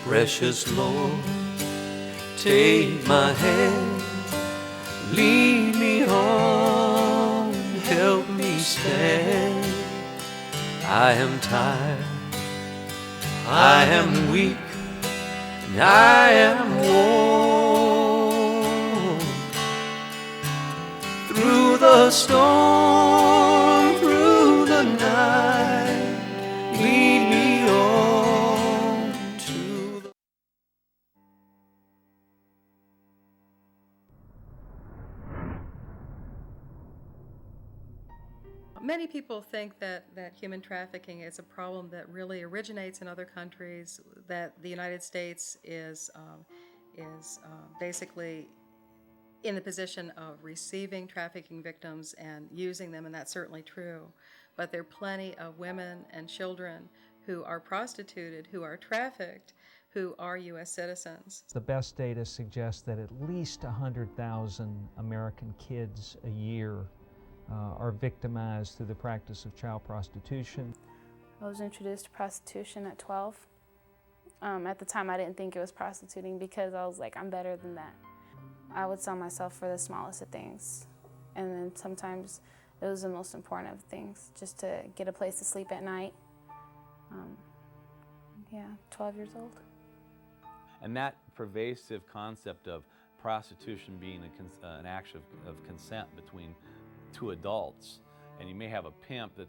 Precious Lord, take my hand, lead me on, help me stand. I am tired, I am weak, and I am worn. Through the storm, through the night, lead me on to the... Many people think that human trafficking is a problem that really originates in other countries, that the United States is basically in the position of receiving trafficking victims and using them, and that's certainly true. But there are plenty of women and children who are prostituted, who are trafficked, who are U.S. citizens. The best data suggests that at least 100,000 American kids a year are victimized through the practice of child prostitution. I was introduced to prostitution at 12. At the time I didn't think it was prostituting because I was like, I'm better than that. I would sell myself for the smallest of things, and then sometimes it was the most important of things, just to get a place to sleep at night. Yeah, 12 years old. And that pervasive concept of prostitution being an act of consent between two adults, and you may have a pimp that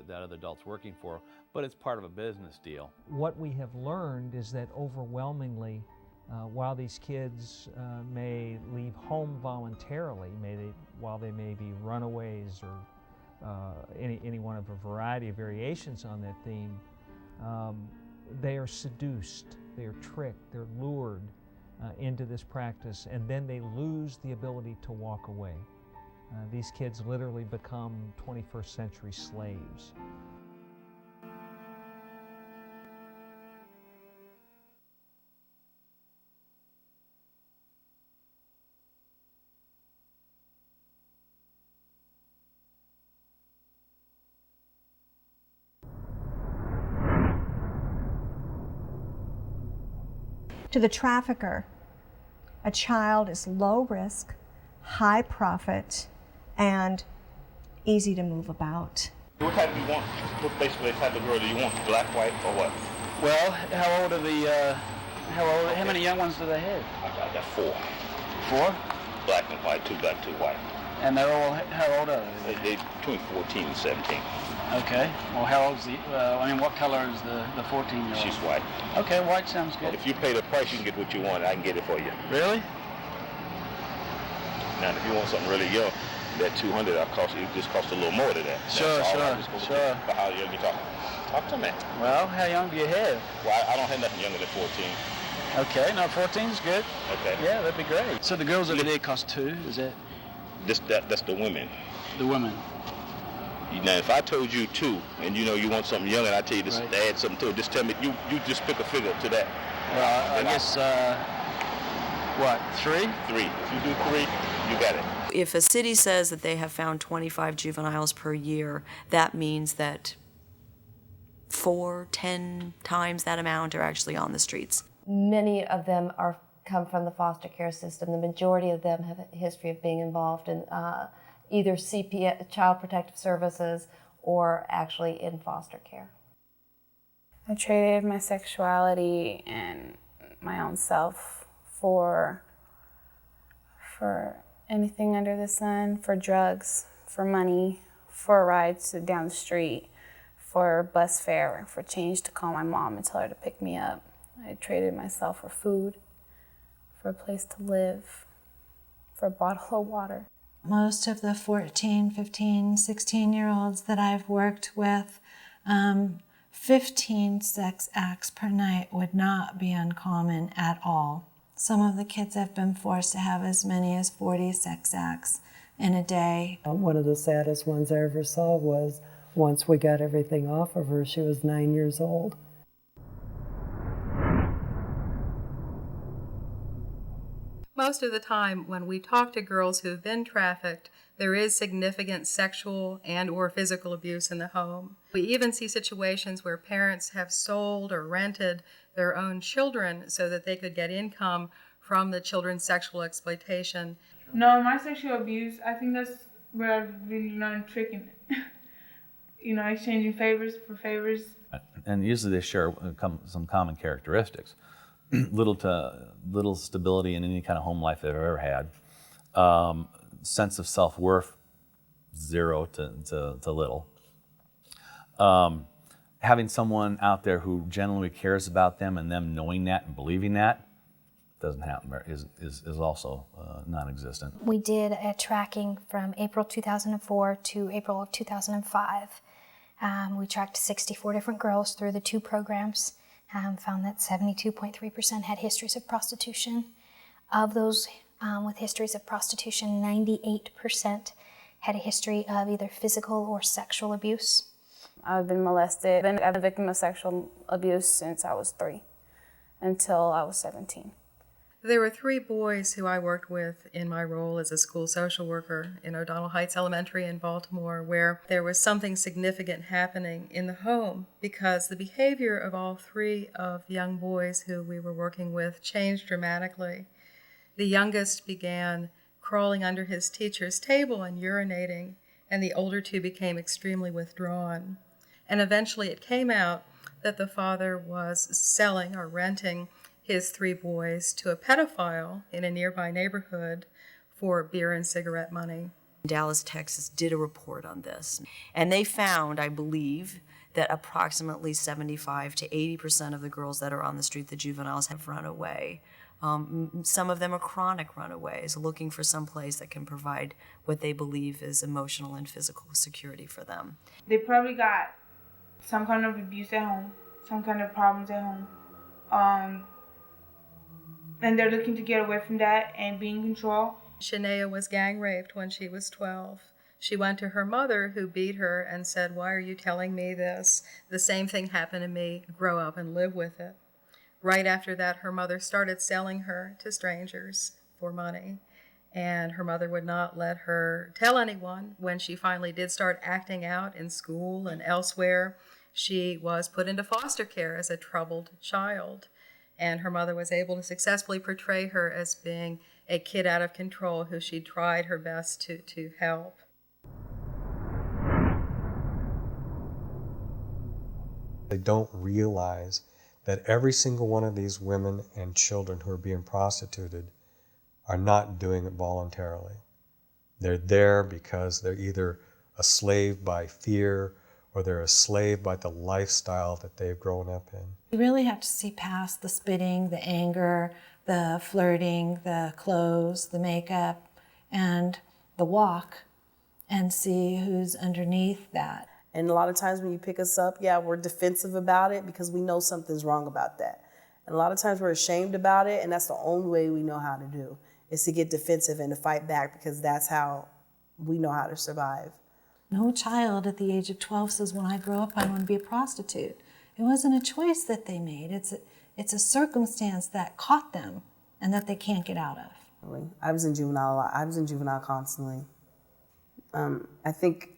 that other adult's working for, but it's part of a business deal. What we have learned is that overwhelmingly, while these kids may leave home voluntarily, while they may be runaways or any one of a variety of variations on that theme, they are seduced, they are tricked, they're lured into this practice, and then they lose the ability to walk away. These kids literally become 21st century slaves. To the trafficker, a child is low risk, high profit, and easy to move about. What type do you want? What basically type of girl do you want? Black, white, or what? Well, how old are the, how many young ones do they have? I got 4. 4? Black and white, 2 black, 2 white. And they're all, how old are they? They're between 14 and 17. Okay. Well, how old's the, what color is the 14-year-old? She's white. Okay, white sounds good. If you pay the price, you can get what you want. I can get it for you. Really? Now, if you want something really young, that 200, it just costs a little more than that. Sure. But how young you talking? Talk to me. Well, how young do you have? Well, I don't have nothing younger than 14. Okay, no, 14's good. Okay. Yeah, that'd be great. So the girls over there cost 2, is that? That's the women. The women. Now, if I told you 2, and you know you want something young, and I tell you to add something to it, just tell me, you just pick a figure to that. Well, I guess, what, 3? 3. If you do 3, you got it. If a city says that they have found 25 juveniles per year, that means that 4, 10 times that amount are actually on the streets. Many of them come from the foster care system. The majority of them have a history of being involved in either CPS, Child Protective Services, or actually in foster care. I traded my sexuality and my own self for anything under the sun, for drugs, for money, for rides down the street, for bus fare, for change to call my mom and tell her to pick me up. I traded myself for food, for a place to live, for a bottle of water. Most of the 14, 15, 16-year-olds that I've worked with, 15 sex acts per night would not be uncommon at all. Some of the kids have been forced to have as many as 40 sex acts in a day. One of the saddest ones I ever saw was once we got everything off of her, she was 9 years old. Most of the time when we talk to girls who've been trafficked, there is significant sexual and or physical abuse in the home. We even see situations where parents have sold or rented their own children so that they could get income from the children's sexual exploitation. No, my sexual abuse, I think that's where I've really learned tricking. Exchanging favors for favors. And usually they share some common characteristics. Little stability in any kind of home life they've ever had. Sense of self-worth, 0 to little. Having someone out there who genuinely cares about them and them knowing that and believing that doesn't happen, is also non-existent. We did a tracking from April 2004 to April of 2005. We tracked 64 different girls through the 2 programs, found that 72.3% had histories of prostitution. Of those with histories of prostitution, 98% had a history of either physical or sexual abuse. I've been molested. I've been a victim of sexual abuse since I was 3 until I was 17. There were 3 boys who I worked with in my role as a school social worker in O'Donnell Heights Elementary in Baltimore, where there was something significant happening in the home because the behavior of all 3 of the young boys who we were working with changed dramatically. The youngest began crawling under his teacher's table and urinating, and the older 2 became extremely withdrawn. And eventually it came out that the father was selling or renting his 3 boys to a pedophile in a nearby neighborhood for beer and cigarette money. Dallas, Texas did a report on this, and they found, I believe, that approximately 75 to 80% of the girls that are on the street, the juveniles, have run away. Some of them are chronic runaways, looking for some place that can provide what they believe is emotional and physical security for them. They probably got some kind of abuse at home, some kind of problems at home. And they're looking to get away from that and be in control. Shania was gang raped when she was 12. She went to her mother, who beat her and said, "Why are you telling me this? The same thing happened to me. Grow up and live with it." Right after that, her mother started selling her to strangers for money, and her mother would not let her tell anyone. When she finally did start acting out in school and elsewhere, she was put into foster care as a troubled child, and her mother was able to successfully portray her as being a kid out of control who she tried her best to help. They don't realize that every single one of these women and children who are being prostituted are not doing it voluntarily. They're there because they're either a slave by fear or they're a slave by the lifestyle that they've grown up in. You really have to see past the spitting, the anger, the flirting, the clothes, the makeup, and the walk, and see who's underneath that. And a lot of times when you pick us up, we're defensive about it because we know something's wrong about that. And a lot of times we're ashamed about it, and that's the only way we know how to do, is to get defensive and to fight back, because that's how we know how to survive. No child at the age of 12 says, when I grow up, I want to be a prostitute. It wasn't a choice that they made. It's a circumstance that caught them and that they can't get out of. I was in juvenile a lot. I was in juvenile constantly. I think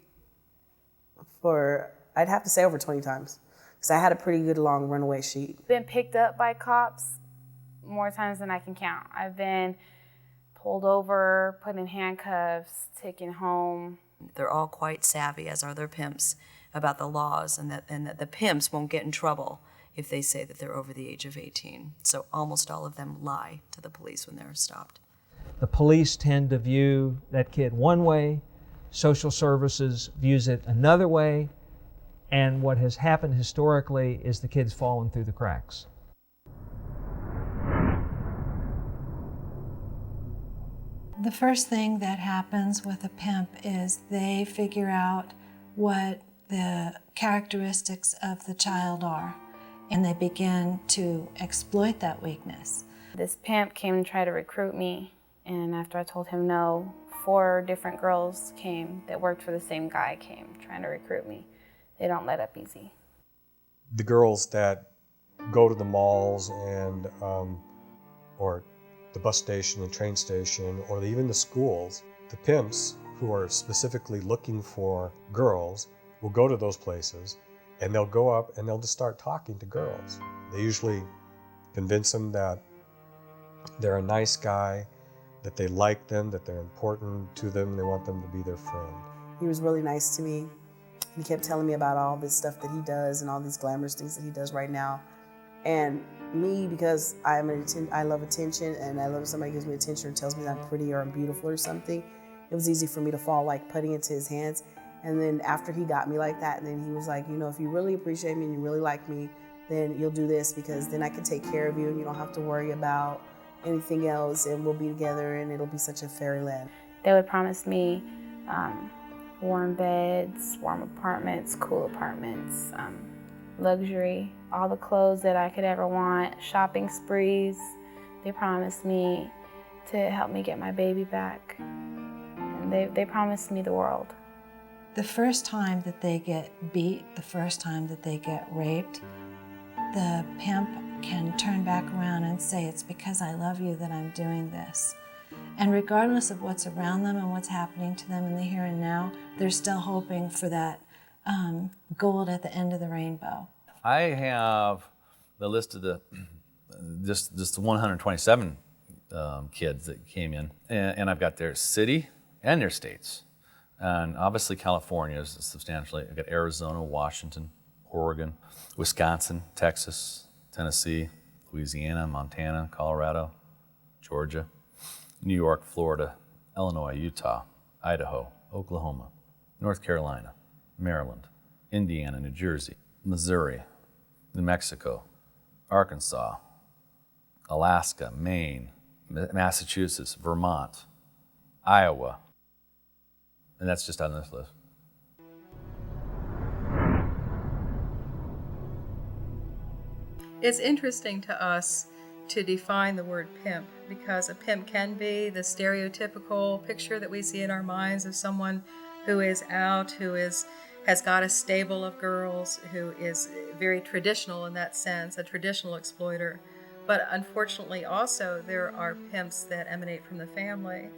I'd have to say over 20 times, because I had a pretty good long runaway sheet. Been picked up by cops more times than I can count. I've been pulled over, put in handcuffs, taken home. They're all quite savvy, as are their pimps, about the laws, and that the pimps won't get in trouble if they say that they're over the age of 18. So almost all of them lie to the police when they're stopped. The police tend to view that kid one way, social services views it another way, and what has happened historically is the kid's fallen through the cracks. The first thing that happens with a pimp is they figure out what the characteristics of the child are, and they begin to exploit that weakness. This pimp came and tried to recruit me, and after I told him no, 4 different girls came that worked for the same guy came trying to recruit me. They don't let up easy. The girls that go to the malls and or the bus station and train station, or even the schools, the pimps who are specifically looking for girls will go to those places, and they'll go up and they'll just start talking to girls. They usually convince them that they're a nice guy, that they like them, that they're important to them, they want them to be their friend. He was really nice to me. He kept telling me about all this stuff that he does and all these glamorous things that he does right now. And me, because I love attention, and I love when somebody gives me attention or tells me that I'm pretty or I'm beautiful or something, it was easy for me to fall like putty into his hands. And then after he got me like that, and then he was like, you know, if you really appreciate me and you really like me, then you'll do this, because then I can take care of you and you don't have to worry about anything else, and we'll be together and it'll be such a fairyland. They would promise me warm beds, warm apartments, cool apartments, luxury, all the clothes that I could ever want, shopping sprees. They promised me to help me get my baby back. And they promised me the world. The first time that they get beat, the first time that they get raped, the pimp can turn back around and say, it's because I love you that I'm doing this. And regardless of what's around them and what's happening to them in the here and now, they're still hoping for that gold at the end of the rainbow. I have the list of the just the 127 kids that came in, and I've got their city and their states. And obviously California is substantially. I've got Arizona, Washington, Oregon, Wisconsin, Texas, Tennessee, Louisiana, Montana, Colorado, Georgia, New York, Florida, Illinois, Utah, Idaho, Oklahoma, North Carolina, Maryland, Indiana, New Jersey, Missouri, New Mexico, Arkansas, Alaska, Maine, Massachusetts, Vermont, Iowa, and that's just on this list. It's interesting to us to define the word pimp, because a pimp can be the stereotypical picture that we see in our minds of someone who is out, who has got a stable of girls, who is very traditional in that sense, a traditional exploiter. But unfortunately also there are pimps that emanate from the family,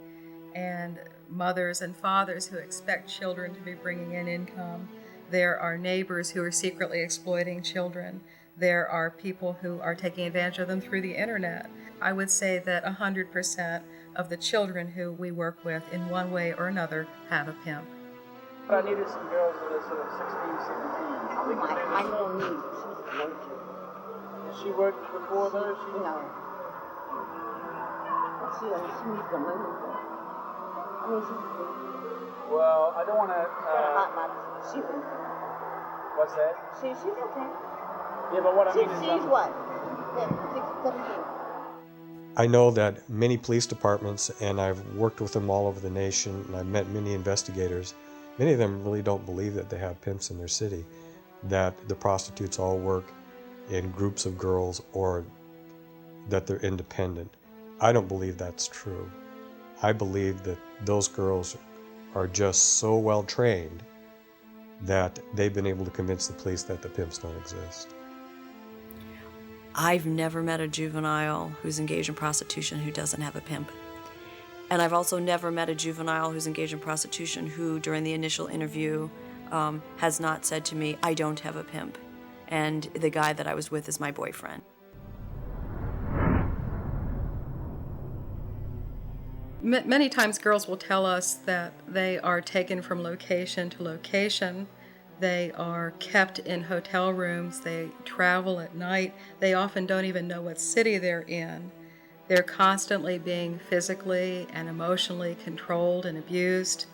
and mothers and fathers who expect children to be bringing in income. There are neighbors who are secretly exploiting children. There are people who are taking advantage of them through the internet. I would say that 100% of the children who we work with in one way or another have a pimp. I needed some girls that are sort of 16, 17. My little niece, she's 19. Did she work before her? No. She needs the money. I mean, she's Well, I don't want to... she's what's that? She's okay. Yeah, but what I mean is... She's what? 16, 17. I know that many police departments, and I've worked with them all over the nation, and I've met many investigators, many of them really don't believe that they have pimps in their city, that the prostitutes all work in groups of girls or that they're independent. I don't believe that's true. I believe that those girls are just so well trained that they've been able to convince the police that the pimps don't exist. I've never met a juvenile who's engaged in prostitution who doesn't have a pimp. And I've also never met a juvenile who's engaged in prostitution who, during the initial interview, has not said to me, I don't have a pimp, and the guy that I was with is my boyfriend. Many times girls will tell us that they are taken from location to location. They are kept in hotel rooms. They travel at night. They often don't even know what city they're in. They're constantly being physically and emotionally controlled and abused.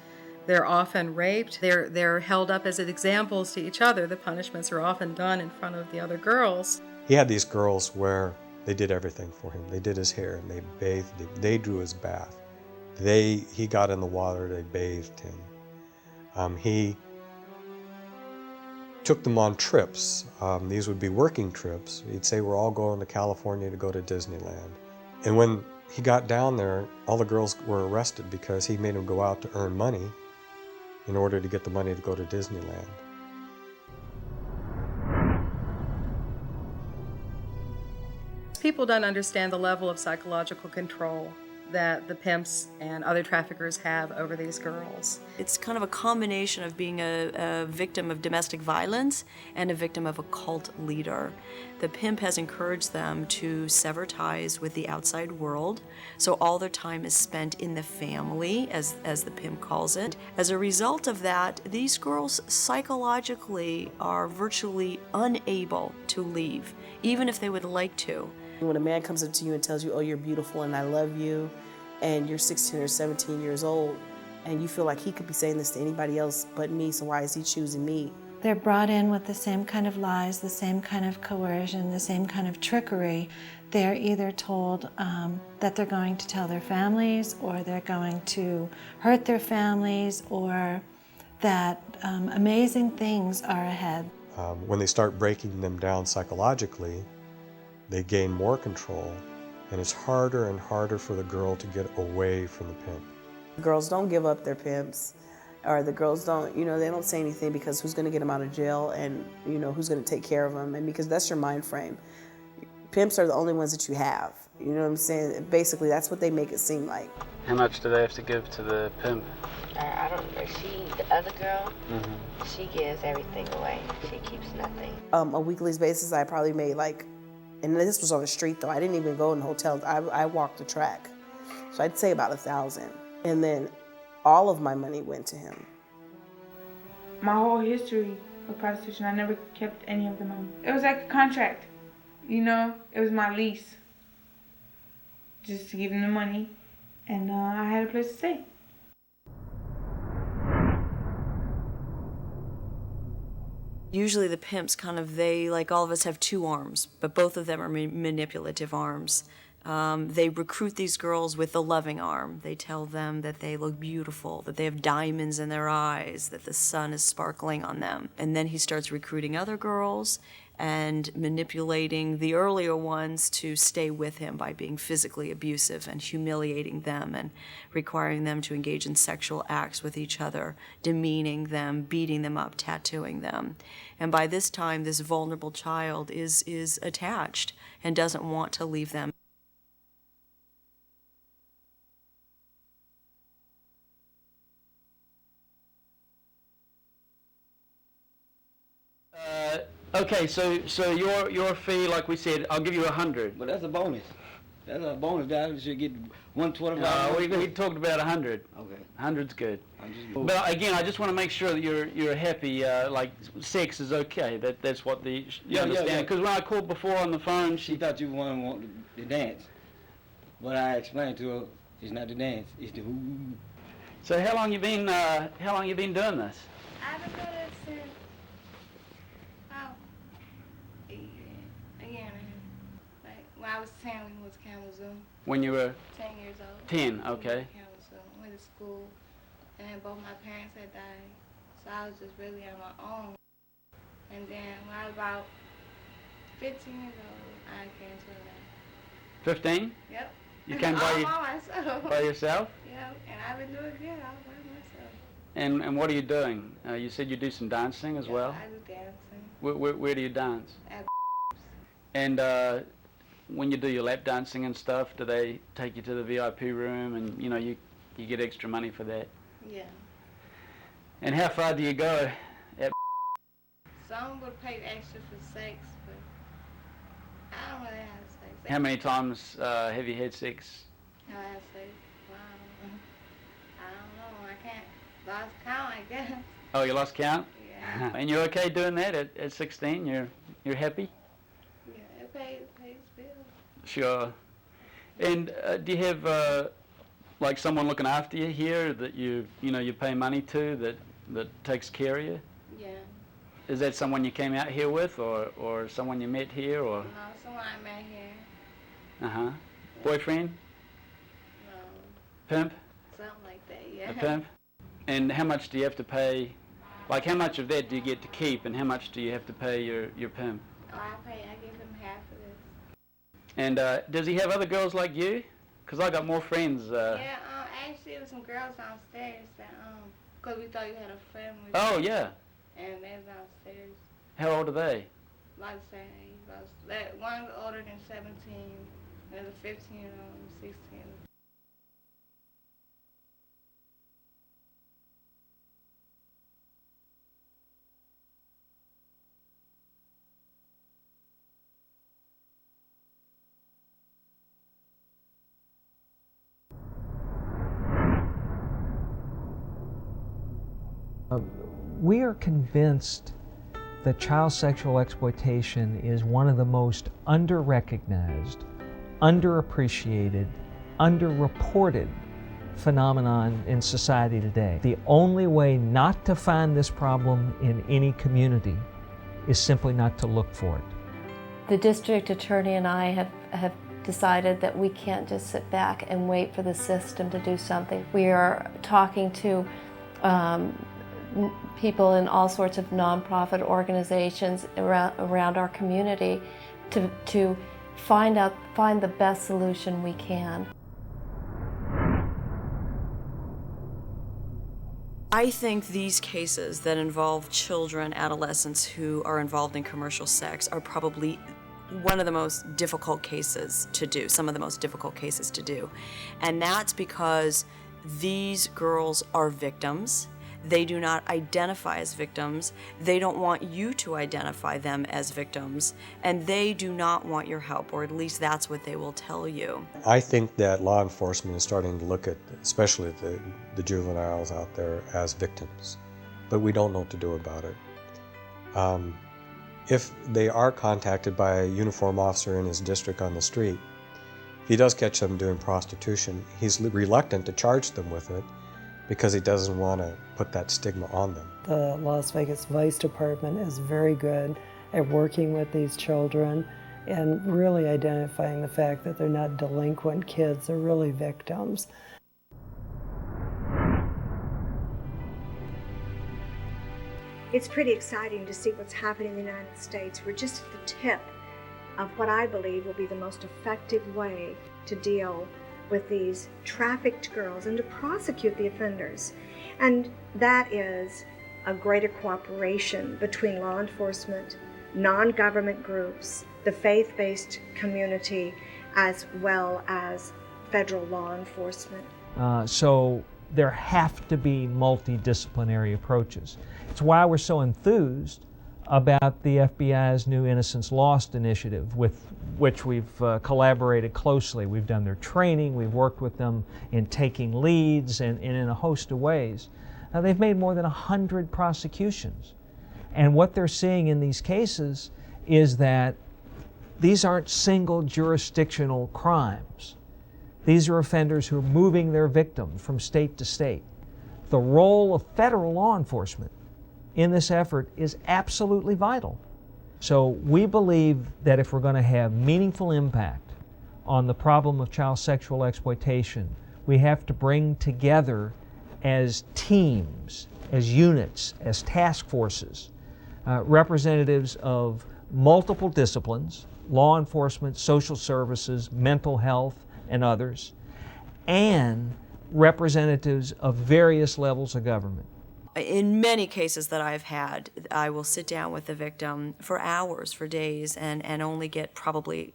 They're often raped. They're held up as examples to each other. The punishments are often done in front of the other girls. He had these girls where they did everything for him. They did his hair, and they bathed him. They drew his bath. He got in the water, they bathed him. He took them on trips. These would be working trips. He'd say, we're all going to California to go to Disneyland. And when he got down there, all the girls were arrested because he made them go out to earn money in order to get the money to go to Disneyland. people don't understand the level of psychological control that the pimps and other traffickers have over these girls. It's kind of a combination of being a victim of domestic violence and a victim of a cult leader. The pimp has encouraged them to sever ties with the outside world, so all their time is spent in the family, as the pimp calls it. As a result of that, these girls psychologically are virtually unable to leave, even if they would like to. When a man comes up to you and tells you, oh, you're beautiful and I love you, and you're 16 or 17 years old, and you feel like he could be saying this to anybody else but me, so why is he choosing me? They're brought in with the same kind of lies, the same kind of coercion, the same kind of trickery. They're either told that they're going to tell their families, or they're going to hurt their families, or that amazing things are ahead. When they start breaking them down psychologically, they gain more control, and it's harder and harder for the girl to get away from the pimp. Girls don't give up their pimps, or the girls don't, they don't say anything because who's going to get them out of jail, and who's going to take care of them, and because that's your mind frame. Pimps are the only ones that you have. You know what I'm saying? Basically, that's what they make it seem like. How much do they have to give to the pimp? I don't know. The other girl, she gives everything away. She keeps nothing. A weekly basis, I probably made and this was on the street though. I didn't even go in hotels. I walked the track. So I'd say about 1,000. And then all of my money went to him. My whole history of prostitution, I never kept any of the money. It was like a contract, it was my lease. Just to give him the money, and I had a place to stay. Usually the pimps they, like all of us, have two arms, but both of them are manipulative arms. They recruit these girls with the loving arm. They tell them that they look beautiful, that they have diamonds in their eyes, that the sun is sparkling on them. And then he starts recruiting other girls and manipulating the earlier ones to stay with him by being physically abusive and humiliating them and requiring them to engage in sexual acts with each other, demeaning them, beating them up, tattooing them. And by this time, this vulnerable child is attached and doesn't want to leave them. Okay, so your fee, like we said, I'll give you 100. But that's a bonus. That's a bonus. That should get 125. We talked about 100. Okay. 100's good. But again, I just want to make sure that you're happy. Like sex is okay. That's what you understand. Because when I called before on the phone, she thought you wanted to dance. But I explained to her, it's not the dance, it's the who. So how long you been doing this? I've been doing this since a year and a half. Like when I was 10, we moved to Kalamazoo. When you were 10 years old. 10, okay. Went to school, and then both my parents had died, so I was just really on my own. And then when I was about 15 years old, I came to Atlanta. 15? Yep. You came by myself. By yourself? Yep, and I've been doing good all by myself. And what are you doing? You said you do some dancing as well? I do dancing. Where do you dance? At And when you do your lap dancing and stuff, do they take you to the VIP room and you get extra money for that? Yeah. And how far do you go at Some would pay extra for sex, but I don't really have sex. How many times have you had sex? Have I had sex? Wow. I don't know. I can't. Lost count, I guess. Oh, you lost count? Yeah. And you're okay doing that at 16? You're happy? Yeah, it pays bills. Sure. And do you have like someone looking after you here that you pay money to that takes care of you? Yeah. Is that someone you came out here with, or someone you met here, or? No, someone I met here. Uh-huh. Boyfriend? No. Pimp? Something like that, yeah. A pimp? And how much do you have to pay? Like, how much of that do you get to keep, and how much do you have to pay your pimp? Oh, I give him half of this. And does he have other girls like you? Because I got more friends. Yeah, actually, there was some girls downstairs that, because we thought you had a family. Oh, yeah. And they're downstairs. How old are they? Like say girls. One's older than 17, there's a 15 and 16. We are convinced that child sexual exploitation is one of the most under-recognized, underappreciated, underreported phenomenon in society today. The only way not to find this problem in any community is simply not to look for it. The district attorney and I have decided that we can't just sit back and wait for the system to do something. We are talking to people in all sorts of nonprofit organizations around our community to find the best solution we can. I think these cases that involve children, adolescents who are involved in commercial sex are probably one of the most difficult cases to do, some of the most difficult cases to do. And that's because these girls are victims. They do not identify as victims. They don't want you to identify them as victims. And they do not want your help, or at least that's what they will tell you. I think that law enforcement is starting to look at, especially the juveniles out there, as victims. But we don't know what to do about it. If they are contacted by a uniformed officer in his district on the street, if he does catch them doing prostitution, he's reluctant to charge them with it because he doesn't want to put that stigma on them. The Las Vegas Vice Department is very good at working with these children and really identifying the fact that they're not delinquent kids, they're really victims. It's pretty exciting to see what's happening in the United States. We're just at the tip of what I believe will be the most effective way to deal with these trafficked girls and to prosecute the offenders. And that is a greater cooperation between law enforcement, non-government groups, the faith-based community, as well as federal law enforcement. So there have to be multidisciplinary approaches. It's why we're so enthused about the FBI's new Innocence Lost initiative, with which we've collaborated closely. We've done their training, we've worked with them in taking leads and in a host of ways. They've made more than 100 prosecutions. And what they're seeing in these cases is that these aren't single jurisdictional crimes. These are offenders who are moving their victims from state to state. The role of federal law enforcement in this effort is absolutely vital. So we believe that if we're going to have meaningful impact on the problem of child sexual exploitation, we have to bring together as teams, as units, as task forces, representatives of multiple disciplines, law enforcement, social services, mental health, and others, and representatives of various levels of government. In many cases that I've had, I will sit down with the victim for hours, for days, and only get probably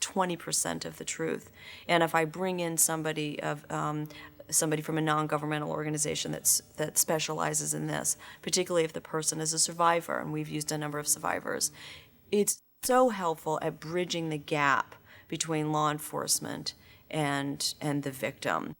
20% of the truth. And if I bring in somebody from a non-governmental organization that specializes in this, particularly if the person is a survivor, and we've used a number of survivors, it's so helpful at bridging the gap between law enforcement and the victim.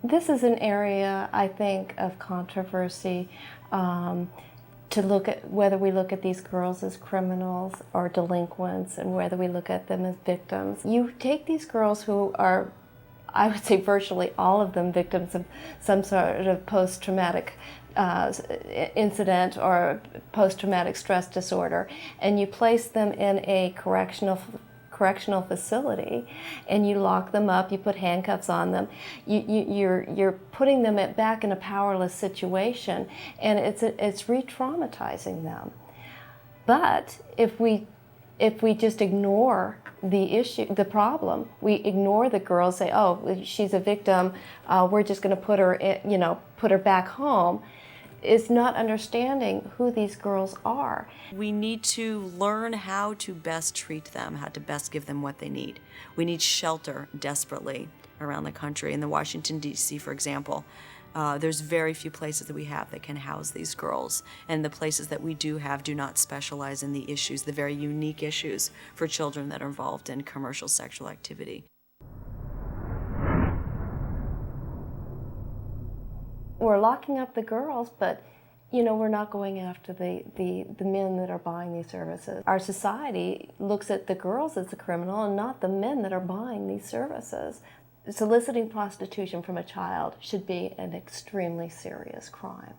This is an area, I think, of controversy, to look at whether we look at these girls as criminals or delinquents and whether we look at them as victims. You take these girls who are, I would say virtually all of them, victims of some sort of post-traumatic incident or post-traumatic stress disorder, and you place them in a correctional facility, and you lock them up, you put handcuffs on them, you're putting them back in a powerless situation, and it's re-traumatizing them. But if we just ignore the issue, the problem, we ignore the girl, say, oh, she's a victim, we're just going to put her back home, is not understanding who these girls are. We need to learn how to best treat them, how to best give them what they need. We need shelter desperately around the country. In the Washington, D.C., for example, there's very few places that we have that can house these girls. And the places that we do have do not specialize in the issues, the very unique issues for children that are involved in commercial sexual activity. We're locking up the girls, but we're not going after the men that are buying these services. Our society looks at the girls as the criminal and not the men that are buying these services. Soliciting prostitution from a child should be an extremely serious crime.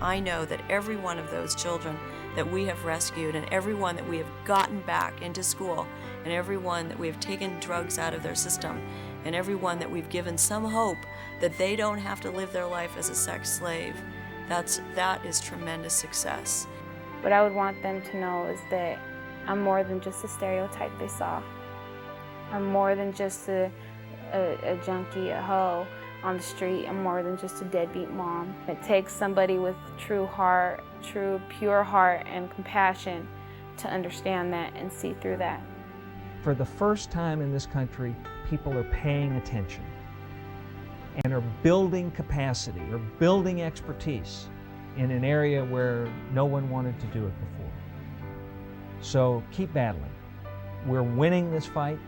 I know that every one of those children that we have rescued and every one that we have gotten back into school and every one that we have taken drugs out of their system and every one that we've given some hope that they don't have to live their life as a sex slave, that is tremendous success. What I would want them to know is that I'm more than just a stereotype they saw. I'm more than just a junkie, a hoe on the street. I'm more than just a deadbeat mom. It takes somebody with true heart, true pure heart and compassion to understand that and see through that. For the first time in this country, people are paying attention and are building capacity or building expertise in an area where no one wanted to do it before. So keep battling. We're winning this fight.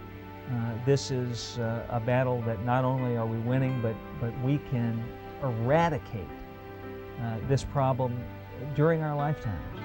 This is a battle that not only are we winning, but we can eradicate this problem during our lifetimes.